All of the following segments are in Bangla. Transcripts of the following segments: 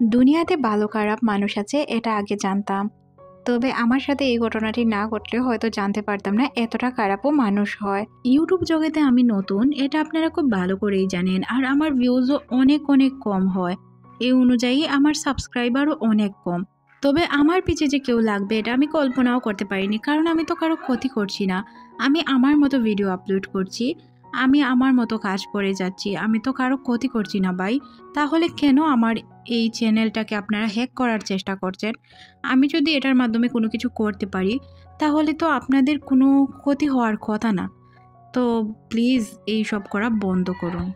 দুনিয়াতে ভালো খারাপ মানুষ আছে এটা আগে জানতাম। তবে আমার সাথে এই ঘটনাটি না ঘটলে হয়তো জানতে পারতাম না এতটা খারাপও মানুষ হয়। ইউটিউব জগতে আমি নতুন, এটা আপনারা খুব ভালো করেই জানেন। আর আমার ভিউজও অনেক অনেক কম হয়। এই অনুযায়ী আমার সাবস্ক্রাইবারও অনেক কম। তবে আমার পিছে যে কেউ লাগবে এটা আমি কল্পনাও করতে পারিনি, কারণ আমি তো কারো ক্ষতি করছি না। আমি আমার মতো ভিডিও আপলোড করছি, আমি আমার মতো কাজ করে যাচ্ছি, আমি তো কারো ক্ষতি করছি না ভাই। তাহলে কেন আমার এই চ্যানেলটাকে আপনারা হ্যাক করার চেষ্টা করছেন? আমি যদি এটার মাধ্যমে কোনো কিছু করতে পারি তাহলে তো আপনাদের কোনো ক্ষতি হওয়ার কথা না। তো প্লিজ এই সব করা বন্ধ করুন।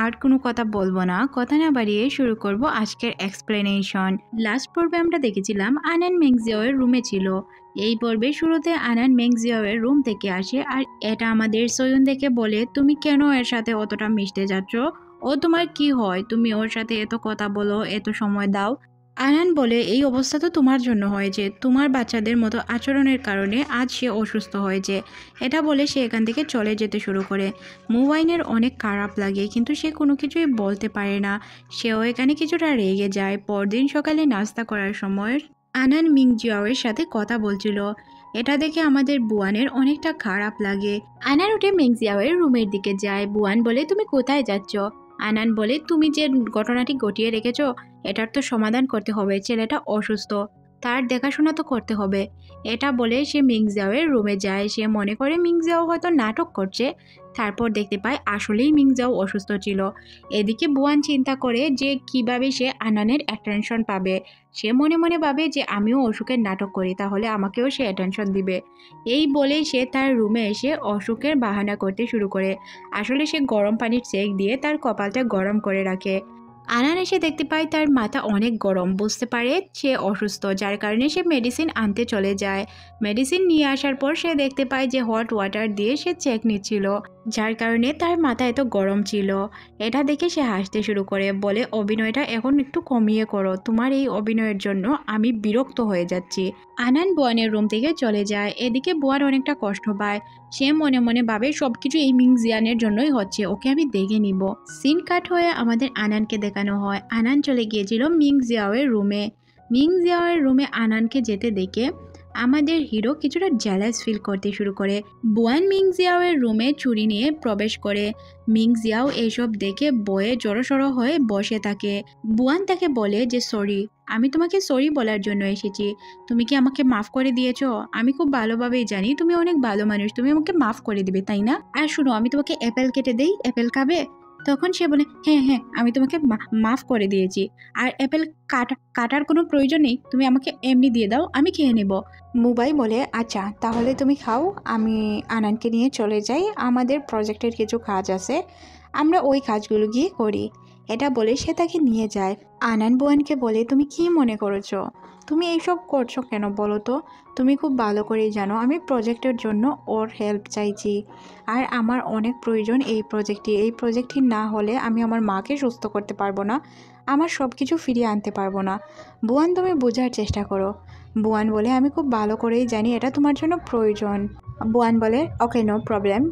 আর কোনো কথা বলবো না, কথা না বাড়িয়ে শুরু করব আজকের এক্সপ্লেনেশন। লাস্ট পর্বে আমরা দেখেছিলাম আনান মেংজিয়াওয়ের রুমে ছিল। এই পর্বে শুরুতে আনান মেংজিয়াওয়ের রুম থেকে আসে আর এটা আমাদের সয়ুন দেখে বলে, তুমি কেন এর সাথে অতটা মিশতে যাচ্ছ? ও তোমার কি হয়? তুমি ওর সাথে এত কথা বলো, এত সময় দাও। আনান বলে, এই অবস্থা তো তোমার জন্য হয়েছে, তোমার বাচ্চাদের মতো আচরণের কারণে আজ সে অসুস্থ হয়েছে। এটা বলে সে এখান থেকে চলে যেতে শুরু করে। মুওয়াইনের অনেক খারাপ লাগে, কিন্তু সে কোনো কিছুই বলতে পারে না। সেও এখানে কিছুটা রেগে যায়। পরদিন সকালে নাস্তা করার সময় আনান মিংজিয়াওয়ের সাথে কথা বলছিল। এটা দেখে আমাদের বুয়ানের অনেকটা খারাপ লাগে। আনান উঠে মিংজিয়াওয়ের রুমের দিকে যায়। বুয়ান বলে, তুমি কোথায় যাচ্ছ? আনান বলে, তুমি যে ঘটনাটি ঘটিয়ে রেখেছো এটার তো সমাধান করতে হবে। ছেলেটা অসুস্থ, তার দেখাশোনা তো করতে হবে। এটা বলে সে মিংজিয়াওয়ের রুমে যায়। সে মনে করে মিংজিয়াও হয়তো নাটক করছে। তারপর দেখতে পায় আসলেই মিংজিয়াও অসুস্থ ছিল। এদিকে বুয়ান চিন্তা করে যে কিভাবে সে আনানের অ্যাটেনশন পাবে। সে মনে মনে ভাবে যে আমিও অসুখের নাটক করি, তাহলে আমাকেও সে অ্যাটেনশন দিবে। এই বলেই সে তার রুমে এসে অসুখের বাহানা করতে শুরু করে। আসলে সে গরম পানির সেক দিয়ে তার কপালটা গরম করে রাখে। আনান এসে দেখতে পায় তার মাথা অনেক গরম, বুঝতে পারে সে অসুস্থ, যার কারণে সে মেডিসিন আনতে চলে যায়। মেডিসিন নিয়ে আসার পর সে দেখতে পায় যে হট ওয়াটার দিয়ে সে চেক নিচ্ছিল, যার কারণে তার মাথা এত গরম ছিল। এটা দেখে সে হাসতে শুরু করে, বলে, অভিনয়টা এখন একটু কমিয়ে করো, তোমার এই অভিনয়ের জন্য আমি বিরক্ত হয়ে যাচ্ছি। আনান বুয়ানের রুম থেকে চলে যায়। এদিকে বুয়ান অনেকটা কষ্ট পায়। সে মনে মনে ভাবে সবকিছু এই মিংজিয়ানের জন্যই হচ্ছে, ওকে আমি দেখে নিব। সিন কাট হয়ে আমাদের আনানকে দেখানো হয়। আনান চলে গিয়েছিল মিংজিয়াওয়ের রুমে। মিংজিয়াওয়ের রুমে আনানকে যেতে দেখে আমাদের হিরো কিছুটা জেলাস ফিল করতে শুরু করে। বুয়ান মিংজিয়াওয়ের রুমে চুরি নিয়ে প্রবেশ করে। মিংজিয়াও এইসব দেখে বয়ে জড়সড় হয়ে বসে থাকে। বুয়ান তাকে বলে যে সরি, আমি তোমাকে সরি বলার জন্য এসেছি। তুমি কি আমাকে মাফ করে দিয়েছো? আমি খুব ভালোভাবেই জানি তুমি অনেক ভালো মানুষ, তুমি আমাকে মাফ করে দিবে, তাই না? আর শুনো, আমি তোমাকে অ্যাপেল কেটে দেই, অ্যাপেল খাবে? তখন সে বলে, হ্যাঁ হ্যাঁ, আমি তোমাকে মাফ করে দিয়েছি। আর অ্যাপেল কাটার কোনো প্রয়োজন নেই, তুমি আমাকে এমনি দিয়ে দাও, আমি খেয়ে নেব। মুবাই বলে, আচ্ছা তাহলে তুমি খাও, আমি আনানকে নিয়ে চলে যাই, আমাদের প্রজেক্টের কিছু কাজ আছে, আমরা ওই কাজগুলো গিয়ে করি। এটা বলে সে তাকে নিয়ে যায়। আনান বুয়ানকে বলে, তুমি কি মনে করেছো? তুমি এইসব করছো কেন বলো তো? তুমি খুব ভালো করেই জানো আমি প্রজেক্টের জন্য ওর হেল্প চাইছি, আর আমার অনেক প্রয়োজন এই প্রজেক্টটি না হলে আমি আমার মাকে সুস্থ করতে পারবো না, আমার সব কিছু ফিরিয়ে আনতে পারবো না। বুয়ান, তুমি বোঝার চেষ্টা করো। বুয়ান বলে, আমি খুব ভালো করেই জানি এটা তোমার জন্য প্রয়োজন। বুয়ান বলে, ওকে নো প্রবলেম,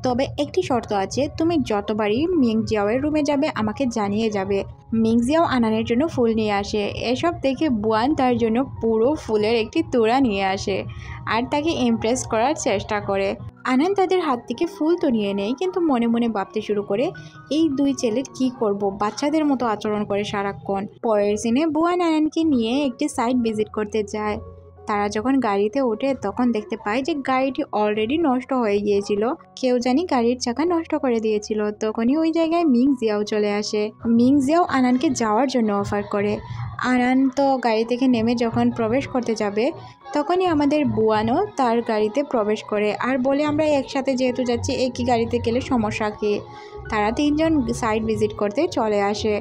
তবে একটি শর্ত আছে, তুমি যতবারই মিংজিয়াওয়ের রুমে যাবে আমাকে জানিয়ে যাবে। মিংজিয়াও আনানের জন্য ফুল নিয়ে আসে। এসব দেখে বুয়ান তার জন্য পুরো ফুলের একটি তোড়া নিয়ে আসে আর তাকে ইমপ্রেস করার চেষ্টা করে। আনান তাদের হাত থেকে ফুল তো নিয়ে নেয়, কিন্তু মনে মনে ভাবতে শুরু করে এই দুই ছেলের কি করব, বাচ্চাদের মতো আচরণ করে সারাক্ষণ। পরের সিনে বুয়ান আনানকে নিয়ে একটি সাইট ভিজিট করতে যায়। তারা যখন গাড়িতে ওঠে তখন দেখতে পায় যে গাড়িটি অলরেডি নষ্ট হয়ে গিয়েছিল, কেউ জানি গাড়ির চাকা নষ্ট করে দিয়েছিল। তখনই ওই জায়গায় মিংজিয়াও চলে আসে। মিংজিয়াও আনানকে যাওয়ার জন্য অফার করে। আনান তো গাড়ি থেকে নেমে যখন প্রবেশ করতে যাবে তখনই আমাদের বুয়ানও তার গাড়িতে প্রবেশ করে আর বলে, আমরা একসাথে যেহেতু যাচ্ছি একই গাড়িতে গেলে সমস্যা কি? তারা তিনজন সাইট ভিজিট করতে চলে আসে।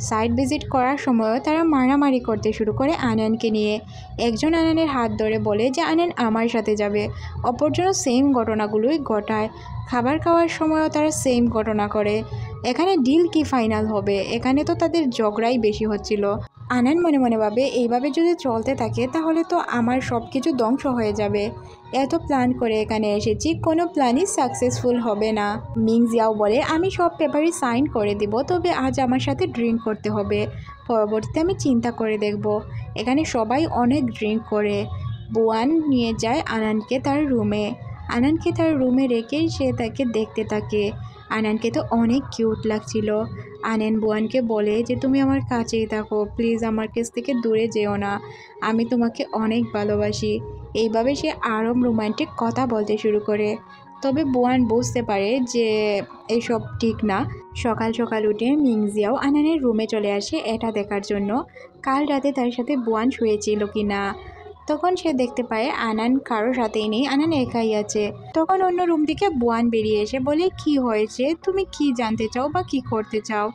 সাইট ভিজিট করার সময়ও তারা মারামারি করতে শুরু করে আনানকে নিয়ে। একজন আনানের হাত ধরে বলে যে আনান আমার সাথে যাবে, অপরজন সেম ঘটনাগুলোই ঘটায়। খাবার খাওয়ার সময়ও তারা সেম ঘটনা করে। এখানে ডিল কি ফাইনাল হবে, এখানে তো তাদের ঝগড়াই বেশি হচ্ছিল। আনান মনে মনে ভাবে এইভাবে যদি চলতে থাকে তাহলে তো আমার সব কিছু ধ্বংস হয়ে যাবে। এত প্ল্যান করে এখানে এসেছি, কোনো প্ল্যানই সাকসেসফুল হবে না। মিংজিয়াও বলে আমি সব পেপারে সাইন করে দিব, তবে আজ আমার সাথে ড্রিঙ্ক করতে হবে, পরবর্তীতে আমি চিন্তা করে দেখব। এখানে সবাই অনেক ড্রিঙ্ক করে। বুয়ান নিয়ে যায় আনানকে তার রুমে। আনানকে তার রুমে রেখে সে তাকে দেখতে থাকে। আনানকে তো অনেক কিউট লাগছিল। আনান বুয়ানকে বলে যে তুমি আমার কাছেই থাকো, প্লিজ আমার কাছ থেকে দূরে যেও না, আমি তোমাকে অনেক ভালোবাসি। এইভাবে সে আরও রোমান্টিক কথা বলতে শুরু করে। তবে বুয়ান বুঝতে পারে যে এসব ঠিক না। সকাল সকাল উঠে মিংজিয়াও আনানের রুমে চলে আসে এটা দেখার জন্য কাল রাতে তার সাথে বুয়ান শুয়েছিল কি না। তখন সে দেখতে পায় আনান কারোর সাথেই নেই, আনান একাই আছে। তখন অন্য রুম থেকে বুয়ান বেরিয়ে এসে বলে কি হয়েছে, তুমি কি জানতে চাও বা কি করতে চাও।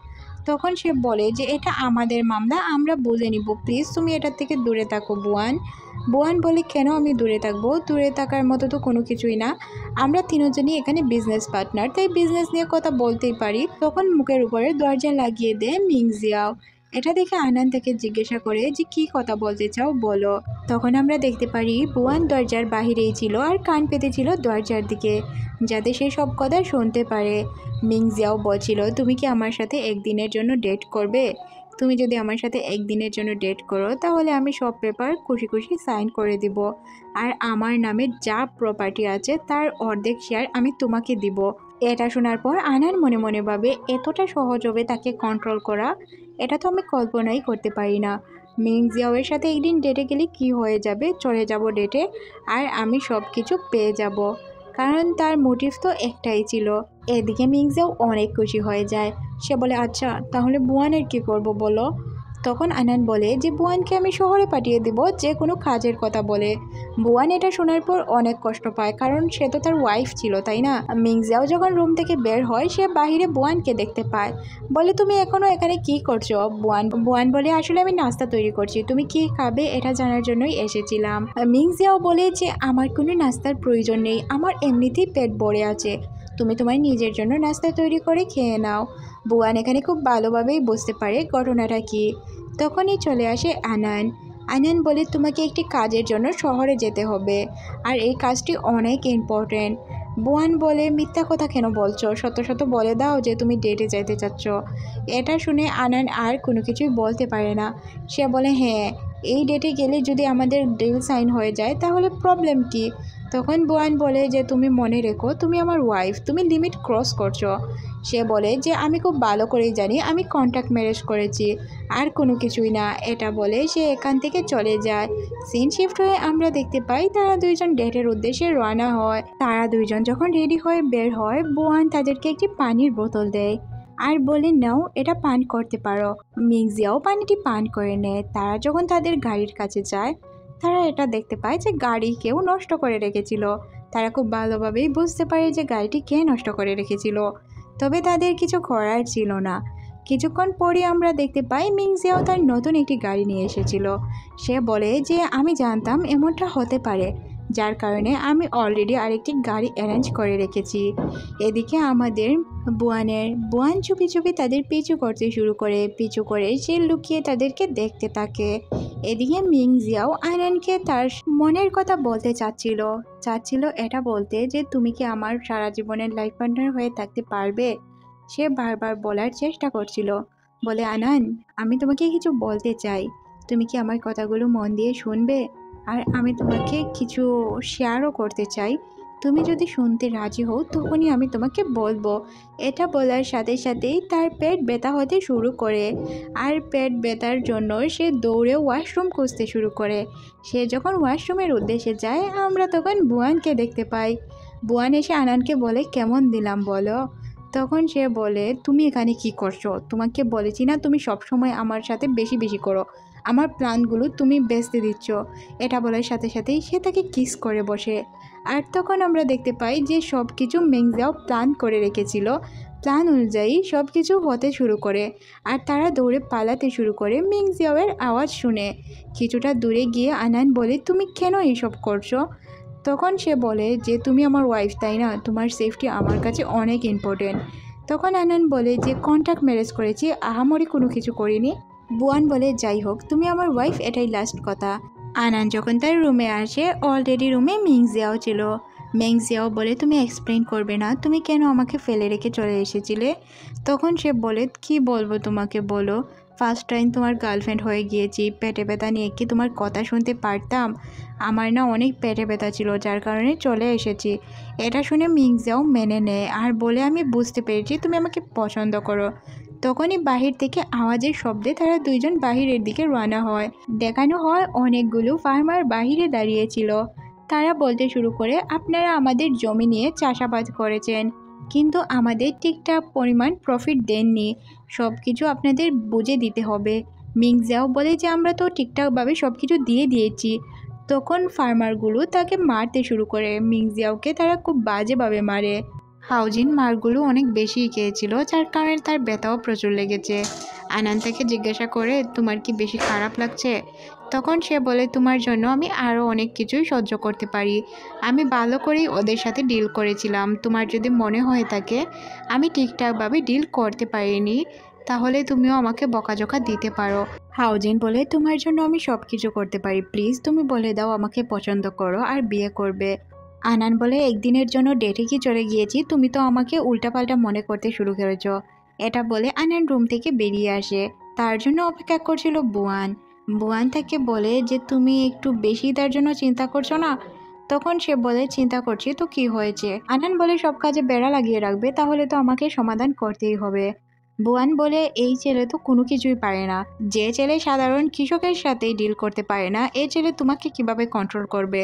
তখন সে বলে যে এটা আমাদের মামলা, আমরা বুঝে নিব, প্লিজ তুমি এটার থেকে দূরে থাকো বুয়ান। বুয়ান বলে কেন আমি দূরে থাকবো, দূরে থাকার মতো তো কোনো কিছুই না, আমরা তিনজনই এখানে বিজনেস পার্টনার, তাই বিজনেস নিয়ে কথা বলতেই পারি। তখন মুখের উপরে দরজা লাগিয়ে দেয় মিংজিয়াও। এটা দেখে আনান তাকে জিজ্ঞাসা করে যে কি কথা বলতে চাও বলো। তখন আমরা দেখতে পারি বুয়ান দরজার বাহিরেই ছিল আর কান পেতেছিল দরজার দিকে, যাতে সে সব কথা শুনতে পারে। মিংজিয়াও বলছিল তুমি কি আমার সাথে একদিনের জন্য ডেট করবে, তুমি যদি আমার সাথে একদিনের জন্য ডেট করো তাহলে আমি সব পেপার খুশি খুশি সাইন করে দিব, আর আমার নামে যা প্রপার্টি আছে তার অর্ধেক শেয়ার আমি তোমাকে দিব। এটা শোনার পর আনার মনে মনে ভাবে এতটা সহজ হবে তাকে কন্ট্রোল করা, এটা তো আমি কল্পনাই করতে পারি না। মিংজিয়াওয়ের সাথে একদিন ডেটে গেলে কি হয়ে যাবে, চলে যাব ডেটে আর আমি সব কিছু পেয়ে যাব, কারণ তার মোটিভ তো একটাই ছিল। এদিকে মিংজিয়াও অনেক খুশি হয়ে যায়। সে বলে আচ্ছা তাহলে বুয়ানের কি করব বলো। তখন আনান বলে যে বুয়ানকে আমি শহরে পাঠিয়ে দিব, যে কোনো কাজের কথা বলে। বুয়ান এটা শোনার পর অনেক কষ্ট পায়, কারণ সে তো তার ওয়াইফ ছিল তাই না। মিংজিয়াও যখন রুম থেকে বের হয় সে বাহিরে বুয়ানকে দেখতে পায়। বলে তুমি এখনো এখানে কি করছো। বুয়ান বলে আসলে আমি নাস্তা তৈরি করছি, তুমি কি খাবে এটা জানার জন্যই এসেছিলাম। মিংজিয়াও বলে যে আমার কোনো নাস্তার প্রয়োজন নেই, আমার এমনিতেই পেট ভরে আছে, তুমি তোমার নিজের জন্য নাস্তা তৈরি করে খেয়ে নাও। বুয়ান এখানে খুব ভালোভাবেই বুঝতে পারে ঘটনাটা কি। তখনই চলে আসে আনান। আনান বলে তোমাকে একটি কাজের জন্য শহরে যেতে হবে, আর এই কাজটি অনেক ইম্পর্টেন্ট। বুয়ান বলে মিথ্যা কথা কেন বলছো, সত্য সত্য বলে দাও যে তুমি ডেটে যেতে চাচ্ছ। এটা শুনে আনান আর কোনো কিছুই বলতে পারে না। সে বলে হ্যাঁ, এই ডেটে গেলে যদি আমাদের ডিল সাইন হয়ে যায় তাহলে প্রবলেম কি। তখন বুয়ান বলে যে তুমি মনে রেখো তুমি আমার ওয়াইফ, তুমি লিমিট ক্রস করছো। সে বলে যে আমি খুব ভালো করেই জানি আমি কন্ট্যাক্ট ম্যারেজ করেছি, আর কোনো কিছুই না। এটা বলে সে এখান থেকে চলে যায়। সিন শিফট হয়ে আমরা দেখতে পাই তারা দুইজন ডেটের উদ্দেশ্যে রওনা হয়। তারা দুইজন যখন রেডি হয়ে বের হয় বুয়ান তাদেরকে একটি পানির বোতল দেয় আর বলে নাও এটা পান করতে পারো। মিংজিয়াও পানিটি পান করে নেয়। তারা যখন তাদের গাড়ির কাছে যায় তারা এটা দেখতে পায় যে গাড়ি কেউ নষ্ট করে রেখেছিল। তারা খুব ভালোভাবেই বুঝতে পারে যে গাড়িটি কে নষ্ট করে রেখেছিল, তবে তাদের কিছু করার ছিল না। কিছুক্ষণ পরে আমরা দেখতে পাই মিংজিয়াও তার নতুন একটি গাড়ি নিয়ে এসেছিল। সে বলে যে আমি জানতাম এমনটা হতে পারে, যার কারণে আমি অলরেডি আরেকটি গাড়ি অ্যারেঞ্জ করে রেখেছি। এদিকে আমাদের বুয়ান চুপি চুপি তাদের পিছু করতে শুরু করে, পিছু করে সে লুকিয়ে তাদেরকে দেখতে থাকে। এদিকে মিংজিয়াও আয়নানকে তার মনের কথা বলতে চাচ্ছিল এটা বলতে যে তুমি কি আমার সারা জীবনের লাইফ পার্টনার হয়ে থাকতে পারবে। সে বারবার বলার চেষ্টা করছিল। বলে আনান আমি তোমাকে কিছু বলতে চাই, তুমি কি আমার কথাগুলো মন দিয়ে শুনবে, আর আমি তোমাকে কিছু শেয়ারও করতে চাই, তুমি যদি শুনতে রাজি হও তখনই আমি তোমাকে বলবো। এটা বলার সাথে সাথেই তার পেট ব্যথা হতে শুরু করে, আর পেট ব্যথার জন্য সে দৌড়ে ওয়াশরুম খুঁজতে শুরু করে। সে যখন ওয়াশরুমের উদ্দেশ্যে যায় আমরা তখন বুয়ানকে দেখতে পাই। বুয়ান এসে আনানকে বলে কেমন দিলাম বলো। তখন সে বলে তুমি এখানে কি করছো, তোমাকে বলেছি না তুমি সবসময় আমার সাথে বেশি বেশি করো, আমার প্ল্যানগুলো তুমি বেচতে দিচ্ছ। এটা বলার সাথে সাথেই সে তাকে কিস করে বসে। আর তখন আমরা দেখতে পাই যে সব কিছু মেংজিয়াও প্ল্যান করে রেখেছিল। প্ল্যান অনুযায়ী সব কিছু হতে শুরু করে, আর তারা দৌড়ে পালাতে শুরু করে মেংজিয়াওয়ের আওয়াজ শুনে। কিছুটা দূরে গিয়ে আনান বলে তুমি কেন এইসব করছো। তখন সে বলে যে তুমি আমার ওয়াইফ তাই না, তোমার সেফটি আমার কাছে অনেক ইম্পর্টেন্ট, তখন আনান বলে যে কন্ট্রাক্ট ম্যারেজ করেছি, আহামরি কোনো কিছু করিনি। বুয়ান বলে যাই হোক তুমি আমার ওয়াইফ, এটাই লাস্ট কথা। আনান যখন তার রুমে আসে অলরেডি রুমে মিংজিয়াও ছিল। মিংজিয়াও বলে তুমি এক্সপ্লেন করবে না তুমি কেন আমাকে ফেলে রেখে চলে এসেছিলে? তখন সে বলে কি বলবো তোমাকে বলো, ফার্স্ট টাইম তোমার গার্লফ্রেন্ড হয়ে গিয়েছি, পেটে ব্যথা নিয়ে কি তোমার কথা শুনতে পারতাম? আমার না অনেক পেটে ব্যথা ছিল যার কারণে চলে এসেছি। এটা শুনে মিংজিয়াও মেনে নেয় আর বলে আমি বুঝতে পেরেছি তুমি আমাকে পছন্দ করো। তখনই বাহির থেকে আওয়াজের শব্দে তারা দুইজন বাহিরের দিকে রওনা হয়। দেখানো হয় অনেকগুলো ফার্মার বাহিরে দাঁড়িয়েছিল। তারা বলতে শুরু করে আপনারা আমাদের জমি নিয়ে চাষাবাদ করেছেন, কিন্তু আমাদের ঠিকঠাক পরিমাণ প্রফিট দেননি, সব কিছু আপনাদের বুঝে দিতে হবে। মিংজাও বলে যে আমরা তো ঠিকঠাকভাবে সব কিছু দিয়ে দিয়েছি। তখন ফার্মারগুলো তাকে মারতে শুরু করে, মিংজিয়াওকে তারা খুব বাজেভাবে মারে। হাউজিন মারগুলো অনেক বেশি খেয়েছিল যার কারণে তার ব্যথাও প্রচুর লেগেছে। আনান তাকে জিজ্ঞাসা করে তোমার কি বেশি খারাপ লাগছে? তখন সে বলে তোমার জন্য আমি আরও অনেক কিছুই সহ্য করতে পারি, আমি ভালো করেই ওদের সাথে ডিল করেছিলাম, তোমার যদি মনে হয়ে থাকে আমি ঠিকঠাকভাবে ডিল করতে পারিনি তাহলে তুমিও আমাকে বকাঝকা দিতে পারো। হাউজিন বলে তোমার জন্য আমি সব কিছু করতে পারি, প্লিজ তুমি বলে দাও আমাকে পছন্দ করো আর বিয়ে করবে। আনান বলে একদিনের জন্য ডেটে কি চলে গিয়েছি, তুমি তো আমাকে উল্টাপাল্টা মনে করতে শুরু করেছ। এটা বলে আনান রুম থেকে বেরিয়ে আসে। তার জন্য অপেক্ষা করছিল বুয়ান। বুয়ান তাকে বলে যে তুমি একটু বেশি তার জন্য চিন্তা করছো না? তখন সে বলে চিন্তা করছি তো কি হয়েছে? আনান বলে সব কাজে বেড়া লাগিয়ে রাখবে তাহলে তো আমাকে সমাধান করতেই হবে। বুয়ান বলে এই ছেলে তো কোনো কিছুই পারে না, যে ছেলে সাধারণ কৃষকের সাথেই ডিল করতে পারে না এই ছেলে তোমাকে কিভাবে কন্ট্রোল করবে?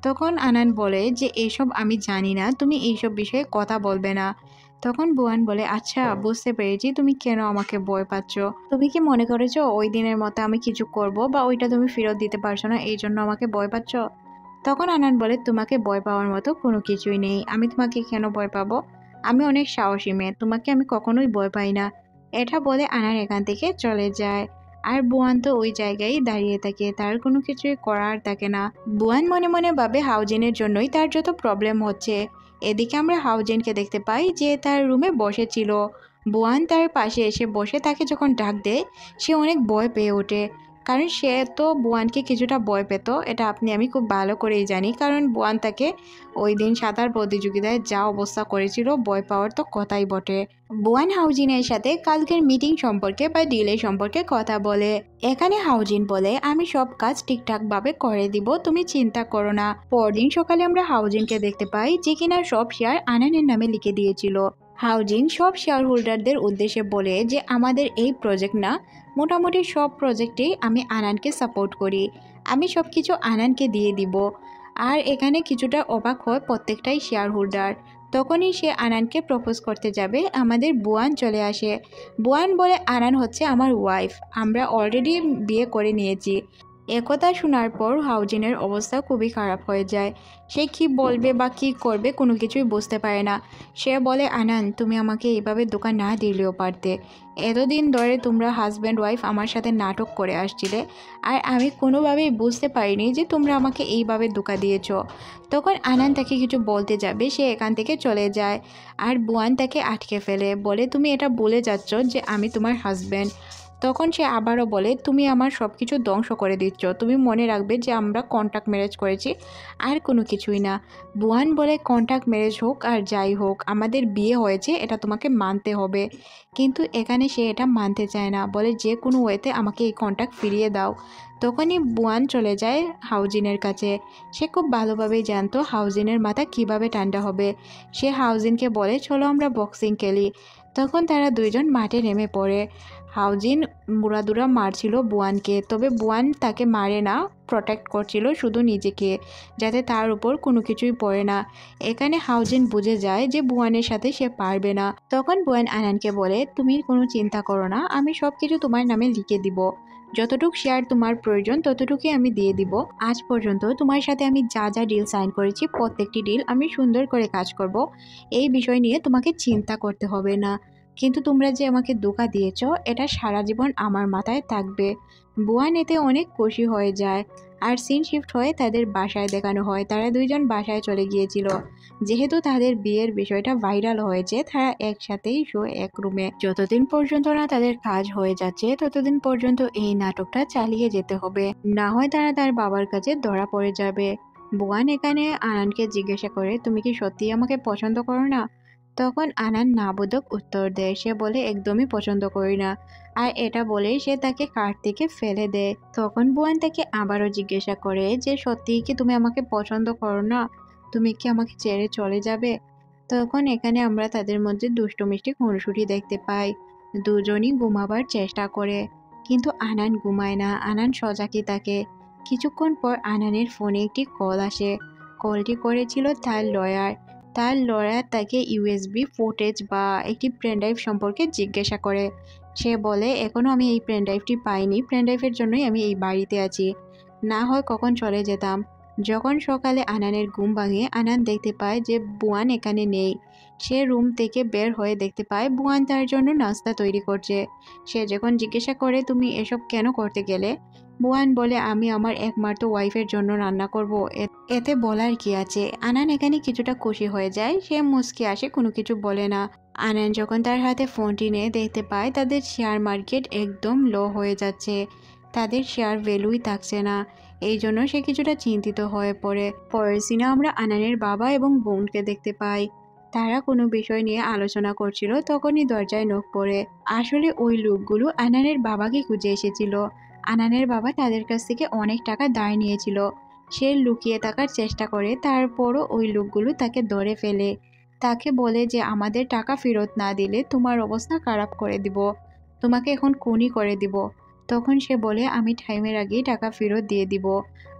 তখন আনান বলে যে এইসব আমি জানি না, তুমি এইসব বিষয়ে কথা বলবে না। তখন বুয়ান বলে আচ্ছা বুঝতে পেরেছি তুমি কেন আমাকে ভয় পাচ্ছ, তুমি কি মনে করেছো ওই দিনের মতো আমি কিছু করব বা ওইটা তুমি ফেরত দিতে পারছো না এই জন্য আমাকে ভয় পাচ্ছ? তখন আনান বলে তোমাকে ভয় পাওয়ার মতো কোনো কিছুই নেই, আমি তোমাকে কেন ভয় পাবো? আমি অনেক সাহসী মেয়ে, তোমাকে আমি কখনোই ভয় পাই না। এটা বলে আনান এখান থেকে চলে যায়। আর বুয়ান তো ওই জায়গায় দাঁড়িয়ে থাকে, তার কোনো কিছুই করার থাকে না। বুয়ান মনে মনে ভাবে হাউজিনের জন্যই তার যত প্রবলেম হচ্ছে। এদিকে আমরা হাউজিনকে দেখতে পাই যে তার রুমে বসেছিল। বুয়ান তার পাশে এসে বসে তাকে যখন ডাক দেয় সে অনেক ভয় পেয়ে ওঠে, কারণ সে তো বুয়ানকে কিছুটা ভয় পেত, এটা আমি খুব ভালো করেই জানি, কারণ বুয়ান তাকে ওই দিন সাঁতার প্রতিযোগিতায় যা অবস্থা করেছিল ভয় পাওয়ার তো কথাই বটে। বুয়ান হাউজিনের সাথে কালকের মিটিং সম্পর্কে বা ডিলের সম্পর্কে কথা বলে। এখানে হাউজিন বলে আমি সব কাজ ঠিকঠাকভাবে করে দিব, তুমি চিন্তা করো না। পরদিন সকালে আমরা হাউজিনকে দেখতে পাই যে কিনা সব শেয়ার আনানের নামে লিখে দিয়েছিল। হাউজিন সব শেয়ার হোল্ডারদের উদ্দেশ্যে বলে যে আমাদের এই প্রজেক্ট না, মোটামুটি সব প্রজেক্টেই আমি আনানকে সাপোর্ট করি, আমি সব কিছু আনানকে দিয়ে দিব। আর এখানে কিছুটা অবাক হয় প্রত্যেকটাই শেয়ার হোল্ডার। তখনই সে আনানকে প্রপোজ করতে যাবে, আমাদের বুয়ান চলে আসে। বুয়ান বলে আনান হচ্ছে আমার ওয়াইফ, আমরা অলরেডি বিয়ে করে নিয়েছি। একথা শোনার পর হাউজিনের অবস্থা খুবই খারাপ হয়ে যায়। সে কি বলবে বা কি করবে কোনো কিছুই বুঝতে পারে না। সে বলে আনান তুমি আমাকে এইভাবে ধোঁকা না দিলেও পারতে, এতদিন ধরে তোমরা হাজব্যান্ড ওয়াইফ আমার সাথে নাটক করে আসছিলে আর আমি কোনোভাবেই বুঝতে পারিনি যে তোমরা আমাকে এইভাবে ধোঁকা দিয়েছো। তখন আনান তাকে কিছু বলতে যাবে, সে এখান থেকে চলে যায়। আর বুয়ান তাকে আটকে ফেলে, বলে তুমি এটা বলে যাচ্ছ যে আমি তোমার হাজব্যান্ড। তখন সে আবারও বলে তুমি আমার সব কিছু ধ্বংস করে দিচ্ছ, তুমি মনে রাখবে যে আমরা কন্ট্রাক্ট ম্যারেজ করেছি আর কোনো কিছুই না। বুয়ান বলে কন্ট্রাক্ট ম্যারেজ হোক আর যাই হোক আমাদের বিয়ে হয়েছে এটা তোমাকে মানতে হবে। কিন্তু এখানে সে এটা মানতে চায় না, বলে যে কোনো ওয়েতে আমাকে এই কন্ট্রাক্ট ফিরিয়ে দাও। তখনই বুয়ান চলে যায় হাউজিনের কাছে। সে খুব ভালোভাবেই জানতো হাউজিনের মাথা কিভাবে ঠান্ডা হবে। সে হাউজিনকে বলে চলো আমরা বক্সিং খেলি। তখন তারা দুইজন মাঠে নেমে পড়ে। হাউজিন মুড়াদুরা মারছিল বুয়ানকে, তবে বুয়ান তাকে মারে না, প্রোটেক্ট করছিল শুধু নিজেকে, যাতে তার উপর কোনো কিছুই পড়ে না। এখানে হাউজিন বুঝে যায় যে বুয়ানের সাথে সে পারবে না। তখন বুয়ান আনানকে বলে তুমি কোনো চিন্তা করো না, আমি সব কিছু তোমার নামে লিখে দিব, যতটুকু শেয়ার তোমার প্রয়োজন ততটুকুই আমি দিয়ে দিব। আজ পর্যন্ত তোমার সাথে আমি যা যা ডিল সাইন করেছি প্রত্যেকটি ডিল আমি সুন্দর করে কাজ করব, এই বিষয় নিয়ে তোমাকে চিন্তা করতে হবে না। কিন্তু তোমরা যে আমাকে ধোঁকা দিয়েছ এটা সারা জীবন আমার মাথায় থাকবে। বুয়ান এতে অনেক খুশি হয়ে যায়। আর সিন শিফট হয়ে তাদের বাসায় দেখানো হয় তারা দুইজন বাসায় চলে গিয়েছিল। যেহেতু তাদের বিয়ের বিষয়টা ভাইরাল হয়েছে তারা একসাথেই এক রুমে। যতদিন পর্যন্ত না তাদের কাজ হয়ে যাচ্ছে ততদিন পর্যন্ত এই নাটকটা চালিয়ে যেতে হবে, না হয় তারা তার বাবার কাছে ধরা পড়ে যাবে। বুয়ান এখানে আনানকে জিজ্ঞাসা করে, তুমি কি সত্যি আমাকে পছন্দ করো না? তখন আনান না বোধক উত্তর দেয়, সে বলে একদমই পছন্দ করি না। আর এটা বলেই সে তাকে কার থেকে ফেলে দেয়। তখন বুয়ান তাকে আবারও জিজ্ঞাসা করে যে সত্যিই কি তুমি আমাকে পছন্দ করো না? তুমি কি আমাকে ছেড়ে চলে যাবে? তখন এখানে আমরা তাদের মধ্যে দুষ্টু মিষ্টি খুনসুটি দেখতে পাই। দুজনই ঘুমাবার চেষ্টা করে, কিন্তু আনান ঘুমায় না, আনান সজাগই থাকে। কিছুক্ষণ পর আনানের ফোনে একটি কল আসে। কলটি করেছিল তার লয়ার। তার লয়ার তাকে ইউএসবি ফুটেজ বা একটি পেনড্রাইভ সম্পর্কে জিজ্ঞাসা করে। সে বলে এখনো আমি এই পেনড্রাইভটি পাইনি, পেনড্রাইভের জন্যই আমি এই বাড়িতে আছি, না হয় কখন চলে যেতাম। যখন সকালে আনানের ঘুম ভাঙে আনান দেখতে পায় যে বুয়ান এখানে নেই। সে রুম থেকে বের হয়ে দেখতে পায় বুয়ান তার জন্য নাস্তা তৈরি করছে। সে যখন জিজ্ঞাসা করে তুমি এসব কেন করতে গেলে, বুয়ান বলে আমি আমার একমাত্র ওয়াইফের জন্য রান্না করব, এতে বলার কি আছে। আনান এখানে কিছুটা খুশি হয়ে যায়, সে মুচকি আসে, কোনো কিছু বলে না। আনান যখন তার হাতে ফোনটি নিয়ে দেখতে পায় তাদের শেয়ার মার্কেট একদম লো হয়ে যাচ্ছে, তাদের শেয়ার ভ্যালুই থাকছে না। এই জন্য সে কিছুটা চিন্তিত হয়ে পড়ে। পরের সিনে আমরা আনানের বাবা এবং বোনকে দেখতে পাই। তারা কোনো বিষয় নিয়ে আলোচনা করছিল, তখনই দরজায় নখ পড়ে। আসলে ওই লোকগুলো আনানের বাবাকে খুঁজে এসেছিল। আনানের বাবা তাদের কাছ থেকে অনেক টাকা ধার নিয়েছিল। সে লুকিয়ে থাকার চেষ্টা করে, তারপরও ওই লোকগুলো তাকে ধরে ফেলে। তাকে বলে যে আমাদের টাকা ফেরত না দিলে তোমার অবস্থা খারাপ করে দিব, তোমাকে এখন খুনই করে দিব। তখন সে বলে আমি টাইমের আগেই টাকা ফেরত দিয়ে দিব,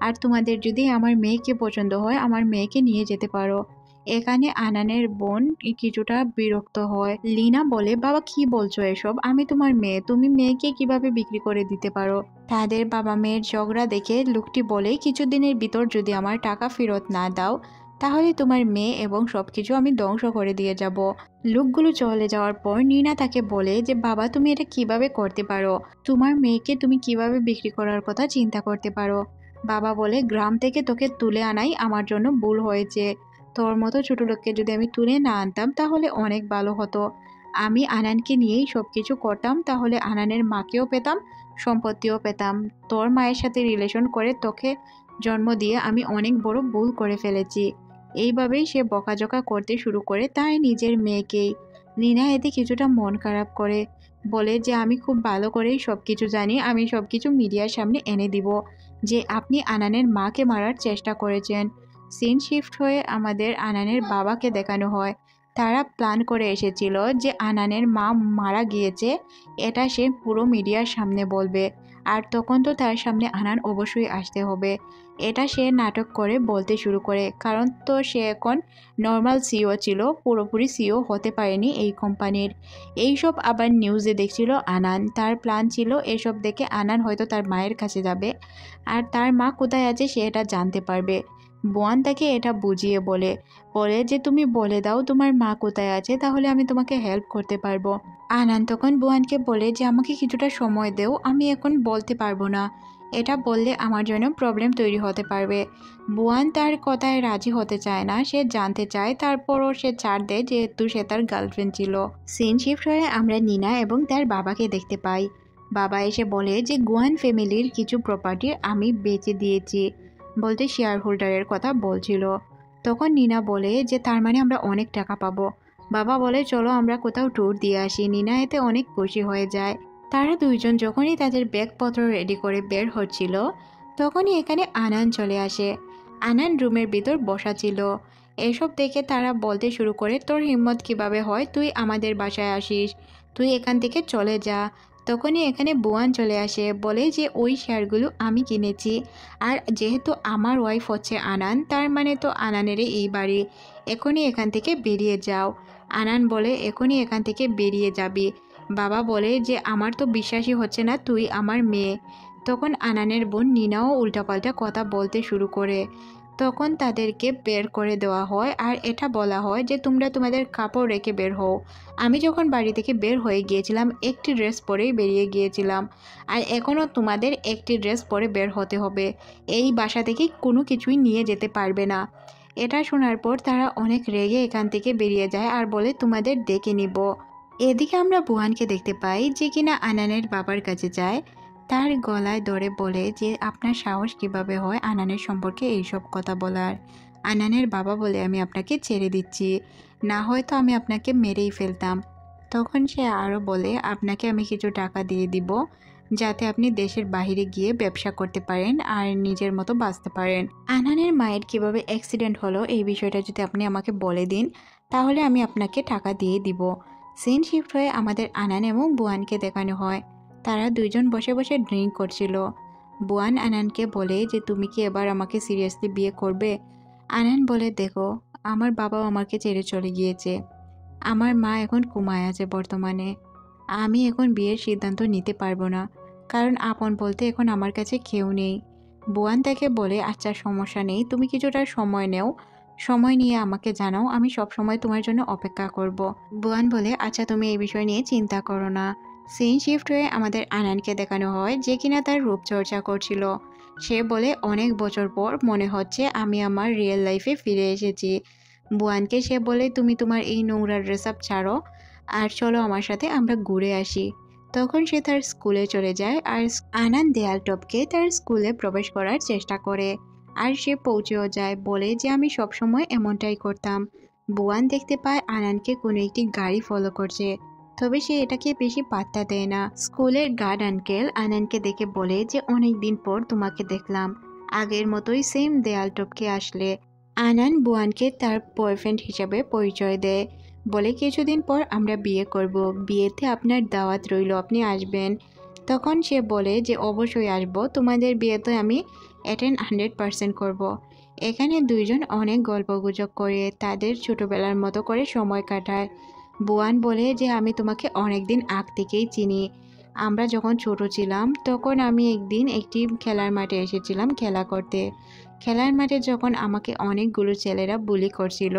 আর তোমাদের যদি আমার মেয়েকে পছন্দ হয় আমার মেয়েকে নিয়ে যেতে পারো। এখানে আনানের বোন কিছুটা বিরক্ত হয়। লিনা বলে বাবা কি বলছো এসব, আমি তোমার মেয়ে, তুমি মেয়েকে কিভাবে বিক্রি করে দিতে পারো? তাদের বাবা মেয়ের ঝগড়া দেখে লোকটি বলে কিছুদিনের ভিতর যদি আমার টাকা ফেরত না দাও তাহলে তোমার মেয়ে এবং সবকিছু আমি ধ্বংস করে দিয়ে যাব। লোকগুলো চলে যাওয়ার পর নিনা তাকে বলে যে বাবা তুমি এটা কিভাবে করতে পারো, তোমার মেয়েকে তুমি কিভাবে বিক্রি করার কথা চিন্তা করতে পারো? বাবা বলে গ্রাম থেকে তোকে তুলে আনাই আমার জন্য ভুল হয়েছে, তোর মতো ছোট লোককে যদি আমি তুলে না আনতাম তাহলে অনেক ভালো হতো। আমি আনানকে নিয়েই সবকিছু করতাম, তাহলে আনানের মাকেও পেতাম, সম্পত্তিও পেতাম। তোর মায়ের সাথে রিলেশন করে তোকে জন্ম দিয়ে আমি অনেক বড় ভুল করে ফেলেছি। এইভাবেই সে বকাঝকা করতে শুরু করে তাই নিজের মেয়েকেই। নিনা এতে কিছুটা মন খারাপ করে, বলে যে আমি খুব ভালো করেই সবকিছু জানি, আমি সবকিছু মিডিয়ার সামনে এনে দিব যে আপনি আনানের মাকে মারার চেষ্টা করেছেন। সিন শিফট হয়ে আমাদের আনানের বাবাকে দেখানো হয়। তারা প্ল্যান করে এসেছিল যে আনানের মা মারা গিয়েছে, এটা সে পুরো মিডিয়ার সামনে বলবে। আর তখন তো তার সামনে আনান অবশ্যই আসতে হবে। এটা সে নাটক করে বলতে শুরু করে, কারণ তো সে এখন নর্মাল সিও ছিল, পুরোপুরি সিও হতে পারেনি এই কোম্পানির। এইসব আবার নিউজে দেখছিল আনান, তার প্ল্যান ছিল এসব দেখে আনান হয়তো তার মায়ের কাছে যাবে, আর তার মা কোথায় আছে সে এটা জানতে পারবে। বোয়ান তাকে এটা বুঝিয়ে বলে বলে যে তুমি বলে দাও তোমার মা কোথায় আছে, তাহলে আমি তোমাকে হেল্প করতে পারবো। আনান তখন বোয়ানকে বলে যে আমাকে কিছুটা সময় দেও, আমি এখন বলতে পারবো না, এটা বললে আমার জন্য প্রবলেম তৈরি হতে পারবে। বোয়ান তার কথায় রাজি হতে চায় না, সে জানতে চায়, তারপরও সে ছাড় দেয় যেহেতু সে তার গার্লফ্রেন্ড ছিল। সিন শিফট হয়ে আমরা নিনা এবং তার বাবাকে দেখতে পাই। বাবা এসে বলে যে গুয়ান ফ্যামিলির কিছু প্রপার্টি আমি বেচে দিয়েছি, বলতে শেয়ার হোল্ডারের কথা বলছিল। তখন নিনা বলে যে তার মানে আমরা অনেক টাকা পাবো। বাবা বলে চলো আমরা কোথাও ট্যুর দিয়ে আসি। নিনা এতে অনেক খুশি হয়ে যায়। তারা দুইজন যখনই তাদের ব্যাগপত্র রেডি করে বের হচ্ছিল তখনই এখানে আনান চলে আসে। আনান রুমের ভিতর বসা ছিল। এসব দেখে তারা বলতে শুরু করে তোর হিম্মত কিভাবে হয় তুই আমাদের বাসায় আসিস, তুই এখান থেকে চলে যা। তখনই এখানে বুয়ান চলে আসে, বলে যে ওই শেয়ারগুলো আমি কিনেছি, আর যেহেতু আমার ওয়াইফ হচ্ছে আনান তার মানে তো আনানেরই এই বাড়ি, এখনই এখান থেকে বেরিয়ে যাও। আনান বলে এখনই এখান থেকে বেরিয়ে যাবি। বাবা বলে যে আমার তো বিশ্বাসই হচ্ছে না তুই আমার মেয়ে। তখন আনানের বোন নিনাও উল্টাপাল্টা কথা বলতে শুরু করে। তখন তাদেরকে বের করে দেওয়া হয় আর এটা বলা হয় যে তোমরা তোমাদের কাপড় রেখে বের হও। আমি যখন বাড়ি থেকে বের হয়ে গিয়েছিলাম একটি ড্রেস পরেই বেরিয়ে গিয়েছিলাম, আর এখনও তোমাদের একটি ড্রেস পরে বের হতে হবে। এই বাসা থেকে কোনো কিছুই নিয়ে যেতে পারবে না। এটা শোনার পর তারা অনেক রেগে এখান থেকে বেরিয়ে যায় আর বলে তোমাদের ডেকে নিব। এদিকে আমরা বুয়ানকে দেখতে পাই যে কিনা আনানের বাবার কাছে যায়। তার গলায় ধরে বলে যে আপনার সাহস কিভাবে হয় আনানের সম্পর্কে এইসব কথা বলার। আনানের বাবা বলে আমি আপনাকে ছেড়ে দিচ্ছি, না হয়তো আমি আপনাকে মেরেই ফেলতাম। তখন সে আরও বলে আপনাকে আমি কিছু টাকা দিয়ে দিব যাতে আপনি দেশের বাইরে গিয়ে ব্যবসা করতে পারেন আর নিজের মতো বাঁচতে পারেন। আনানের মায়ের কিভাবে অ্যাক্সিডেন্ট হলো এই বিষয়টা যদি আপনি আমাকে বলে দিন তাহলে আমি আপনাকে টাকা দিয়ে দিব। সিন শিফট হয়ে আমাদের আনান এবং বুয়ানকে দেখানো হয়। তারা দুইজন বসে বসে ড্রিঙ্ক করছিল। বুয়ান আনানকে বলে যে তুমি কি এবার আমাকে সিরিয়াসলি বিয়ে করবে? আনান বলে দেখো, আমার বাবাও আমাকে ছেড়ে চলে গিয়েছে, আমার মা এখন কোমায় আছে বর্তমানে, আমি এখন বিয়ের সিদ্ধান্ত নিতে পারবো না, কারণ আপন বলতে এখন আমার কাছে কেউ নেই। বুয়ান তাকে বলে আচ্ছা সমস্যা নেই, তুমি কিছুটা সময় নেও, সময় নিয়ে আমাকে জানাও, আমি সব সময় তোমার জন্য অপেক্ষা করব। বুয়ান বলে আচ্ছা তুমি এই বিষয় নিয়ে চিন্তা করো না। সিন শিফট হয়ে আমাদের আনানকে দেখানো হয় যে কিনা তার রূপচর্চা করছিল। সে বলে অনেক বছর পর মনে হচ্ছে আমি আমার রিয়েল লাইফে ফিরে এসেছি। বুয়ানকে সে বলে তুমি তোমার এই নোংরা ড্রেস আপ ছাড়ো আর চলো আমার সাথে আমরা ঘুরে আসি। তখন সে তার স্কুলে চলে যায় আর আনান দেয়াল টপকে তার স্কুলে প্রবেশ করার চেষ্টা করে আর সে পৌঁছেও যায়, বলে যে আমি সবসময় এমনটাই করতাম। বুয়ান দেখতে পায় আনানকে কোনো একটি গাড়ি ফলো করছে, তবে সে এটাকে বেশি পাত্তা দেয় না। স্কুলের গার্ড আঙ্কেল আনানকে দেখে বলে যে অনেক দিন পর তোমাকে দেখলাম, আগের মতোই সেম দেয়াল টপকে আসলে। আনান বুয়ানকে তার বয়ফ্রেন্ড হিসাবে পরিচয় দেয়, বলে কিছুদিন পর আমরা বিয়ে করব, বিয়েতে আপনার দাওয়াত রইল, আপনি আসবেন। তখন সে বলে যে অবশ্যই আসব, তোমাদের বিয়েতে আমি অ্যাটেন্ড 100% করব। এখানে দুইজন অনেক গল্পগুজব করে তাদের ছোটবেলার মতো করে সময় কাটায়। বুয়ান বলে যে আমি তোমাকে অনেক দিন আগ থেকেই চিনি, আমরা যখন ছোট ছিলাম তখন আমি একদিন একটি খেলার মাঠে এসেছিলাম খেলা করতে। খেলার মাঠে যখন আমাকে অনেকগুলো ছেলেরা বুলি করছিল